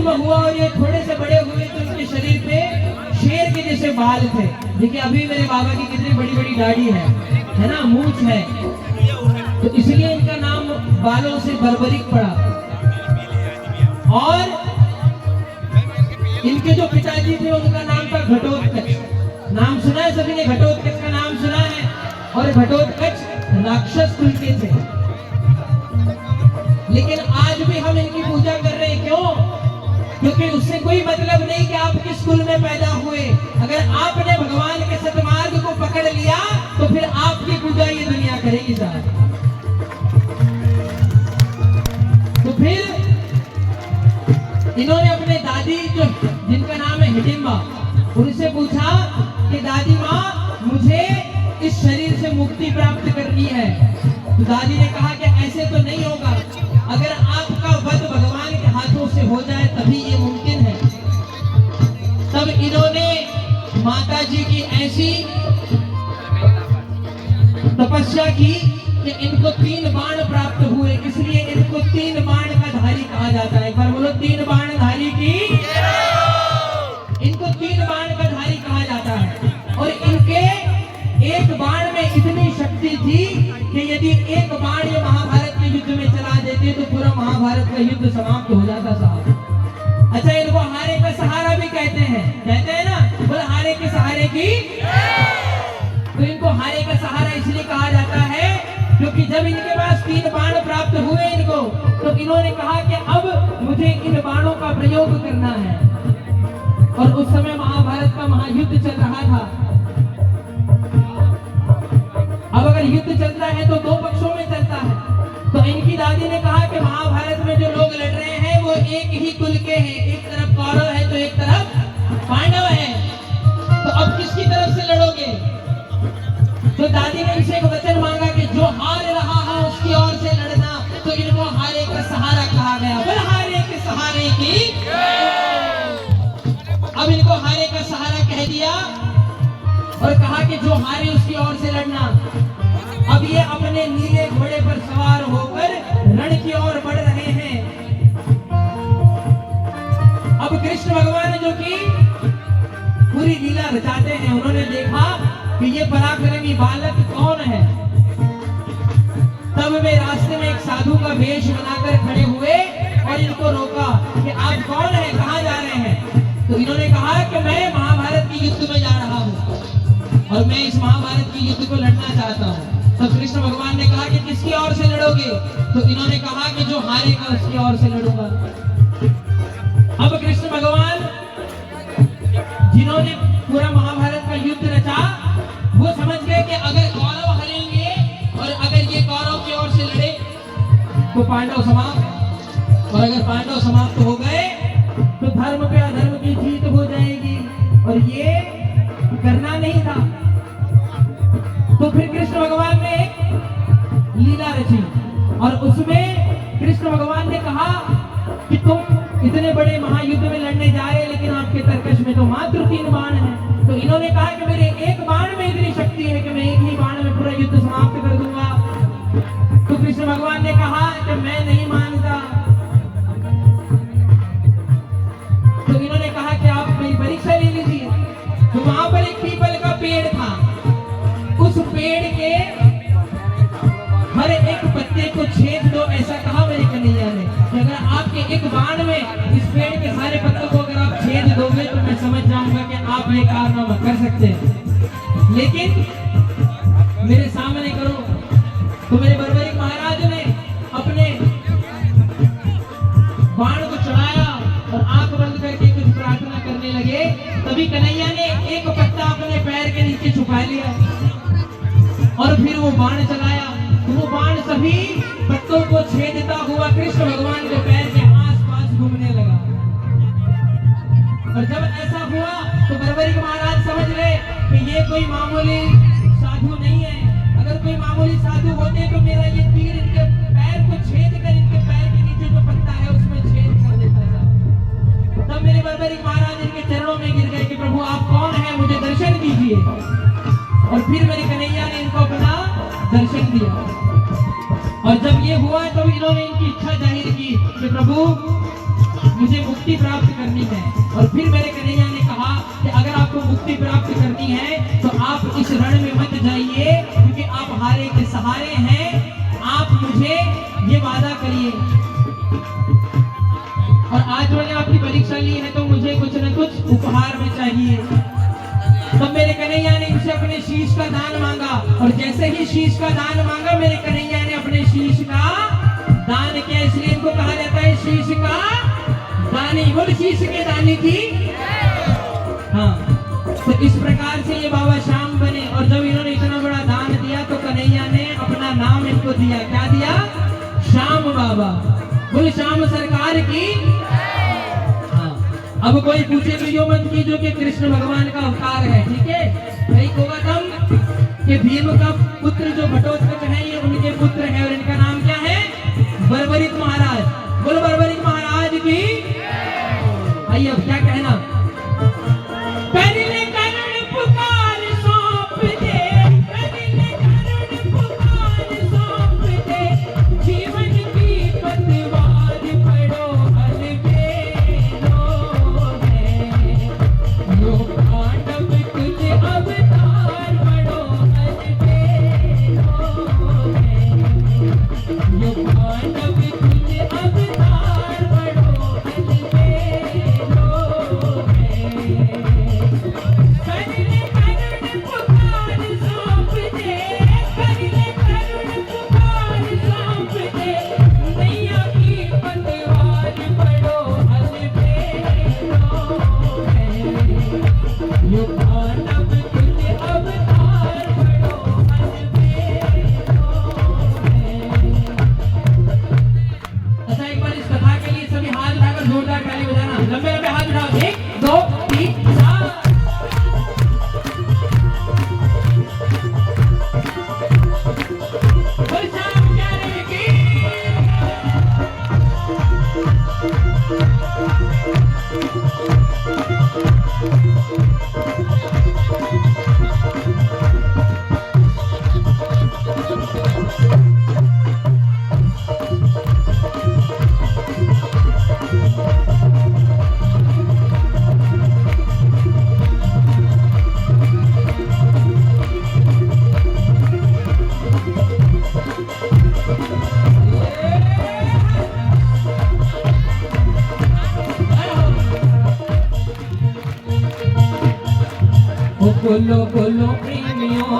जन्म हुआ और ये थोड़े से बड़े हुए तो इनके शरीर पे शेर के जैसे बाल थे। देखिए अभी मेरे बाबा की कितनी बड़ी बड़ी दाढ़ी है ना, मूंछ है, तो इसलिए इनका नाम बालों से बर्बरिक पड़ा। और इनके जो पिताजी थे उनका नाम था घटोत्कच। नाम सुना है सभी ने, घटोत्कच का नाम सुना है। और घटोत्कच राक्षस कुल के थे, लेकिन आज भी हम इनकी पूजा कर रहे हैं। क्यों? क्योंकि उससे कोई मतलब नहीं कि आप किस कुल में पैदा हुए। अगर आपने भगवान के सतमार्ग को पकड़ लिया तो फिर आपकी पूजा ये दुनिया करेगी साहब। तो फिर इन्होंने अपने दादी जो जिनका नाम है हिडिंबा, उनसे पूछा कि दादी माँ मुझे इस शरीर से मुक्ति प्राप्त करनी है। तो दादी ने कहा कि ऐसे तो नहीं होगा, अगर आपका वध भगवान के हाथों से हो जाए तभी ये मुमकिन है। तब इन्होंने माता जी की ऐसी तपस्या की कि इनको 3 बाण प्राप्त हुए, इसलिए इनको 3 बाण का धारी कहा जाता है। एक बार बोलो 3 बाण धारी की। इनको 3 बाण का धारी कहा जाता है। और इनके एक बाण में इतनी शक्ति थी कि यदि एक बाण ये महाभारत के युद्ध में चला देते तो पूरा महाभारत का युद्ध समाप्त हो जाता साहब। अच्छा, इनको हारे का सहारा भी कहते हैं ना, बोले हारे के सहारे की। तो इनको हारे का सहारा इसलिए कहा जाता है क्योंकि जब इनके पास 3 बाण प्राप्त हुए इनको, तो इन्होंने कहा कि अब मुझे इन बाणों का प्रयोग करना है। और उस समय महाभारत का महायुद्ध चल रहा था। अब अगर युद्ध चलता है तो 2 पक्षों में चलता है। तो इनकी दादी ने कहा कि महाभारत में जो लोग लड़ रहे हैं वो एक ही कुल के हैं, एक तरफ कौरव है तो एक तरफ पांडव है, तो अब किसकी तरफ से लड़ोगे? तो दादी ने इनसे एक वचन मांगा कि जो हार रहा है उसकी ओर से लड़ना। तो इनको हारे का सहारा कहा गया। बोल हारे के सहारे की। अब इनको हारे का सहारा कह दिया और कहा कि जो हारे उसकी ओर से लड़ना। अब ये अपने नीले घोड़े पर सवार होकर रण की ओर बढ़ रहे हैं। अब कृष्ण भगवान जो कि पूरी लीला रचाते हैं, उन्होंने देखा कि ये पराक्रमी बालक कौन है। तब वे रास्ते में एक साधु का वेश बनाकर खड़े हुए और इनको रोका कि आप कौन हैं, कहाँ जा रहे हैं? तो इन्होंने कहा कि मैं महाभारत के युद्ध में जा रहा हूँ और मैं इस महाभारत के युद्ध को लड़ना चाहता हूँ। तब कृष्ण भगवान ने कहा कि किसकी ओर से लड़ोगे? तो इन्होंने कहा कि जो हारेगा उसकी ओर से लड़ूंगा। अब कृष्ण भगवान जिन्होंने पूरा महाभारत का युद्ध रचा, वो समझ गए कि अगर कौरव हारेंगे और अगर ये कौरव की ओर से लड़े तो पांडव समाप्त, और अगर पांडव समाप्त हो गए तो धर्म पे अधर्म की जीत हो जाएगी, और ये करना नहीं था। तो फिर कृष्ण भगवान ने एक लीला रची और उसमें कृष्ण भगवान ने कहा कि तुम इतने बड़े महायुद्ध में लड़ने जा रहे, लेकिन आपके तरकश में तो मात्र 3 बाण हैं। तो इन्होंने कहा कि मेरे एक बाण में इतनी शक्ति है कि मैं एक ही बाण में पूरा युद्ध समाप्त कर दूंगा। तो कृष्ण भगवान ने कहा कि मैं नहीं मानता। तो इन्होंने कहा कि आप मेरी परीक्षा ले लीजिए। तो वहां पर एक पीपल का पेड़ था। उस पेड़ के हर एक पत्ते को छेद दो, ऐसा कहा मेरे कन्हैया ने कि अगर आपके एक बाण में इस पेड़ के सारे पत्तों को अगर आप छेद दोगे तो मैं समझ जाऊंगा कि आप ये कारनामा कर सकते हैं, लेकिन मेरे सामने करो। तो मेरे बर्बरिक महाराज ने अपने बाण को चढ़ाया और आंख बंद करके कुछ प्रार्थना करने लगे। तभी कन्हैया ने एक पत्ता अपने पैर के नीचे छुपा लिया और फिर वो बाण चलाया। तो वो बाण सभी पत्तों को छेदता हुआ कृष्ण भगवान के पैर के आसपास घूमने लगा। और जब ऐसा हुआ तो बर्बरिक महाराज समझ गए कि ये कोई मामूली साधु नहीं है। अगर कोई मामूली साधु होते तो मेरा ये तीर इनके पैर को छेद कर इनके पैर के नीचे जो पत्ता है उसमें छेद कर देता था। तब मेरे बर्बरिक महाराज इनके चरणों में गिर गए कि प्रभु आप कौन है, मुझे दर्शन दीजिए। और फिर मेरे कन्हैया ने इनको अपना दर्शन दिया। और जब ये हुआ तब इन्होंने इनकी इच्छा जाहिर की कि प्रभु मुझे मुक्ति प्राप्त करनी है। और फिर मेरे कन्हैया ने कहा कि अगर आपको मुक्ति प्राप्त करनी है तो आप इस रण में मत जाइए, क्योंकि आप हारे के सहारे हैं। आप मुझे ये वादा करिए, और आज मैंने आपकी परीक्षा ली है तो मुझे कुछ न कुछ उपहार में चाहिए। तब मेरे कन्हैया ने इनसे अपने शीश का दान मांगा, और जैसे ही शीश का दान मांगा मेरे कन्हैया ने अपने शीश का दान किया। इसलिए इनको कहा जाता है शीश का दानी। बोल शीश के दानी की। हाँ, तो इस प्रकार से ये बाबा श्याम बने। और जब इन्होंने इतना बड़ा दान दिया तो कन्हैया ने अपना नाम इनको दिया। क्या दिया? श्याम बाबा। बोले श्याम सरकार की। हाँ, अब कोई पूछे तो यो मत कीजिए कि कृष्ण भगवान का अवतार है, ठीक है? नहीं होगा तब कि भीम का पुत्र जो घटोत्कच है ये उनके पुत्र है, और इनका नाम क्या है? बर्बरिक महाराज। बोलो बर्बरिक महाराज की। आइए अब क्या कहना? पहले करुण पुकार सौंप दे, पहले करुण पुकार सौंप दे, जीवन की पतवार पड़ो अलबेलों में, यो पांडव तुझ अवतार पड़ो अलबेलों में, यो पांडव तुझ अवतार पड़ो अलबेलों में। पहले करुण पुकार सौंप दे, पहले करुण पुकार सौंप दे, नैया की पतवार पड़ो अलबेलों में, यो पांडव तुझ अवतार पड़ो अलबेलों में। अच्छा, एक बार इस कथा के लिए सभी हाथ उठाकर जोरदार ताली बजाना। लंबे लंबे हाथ उठाओ। 1 2 3 4। बोल श्याम प्यारे की। बोलो बोलो प्रेमियों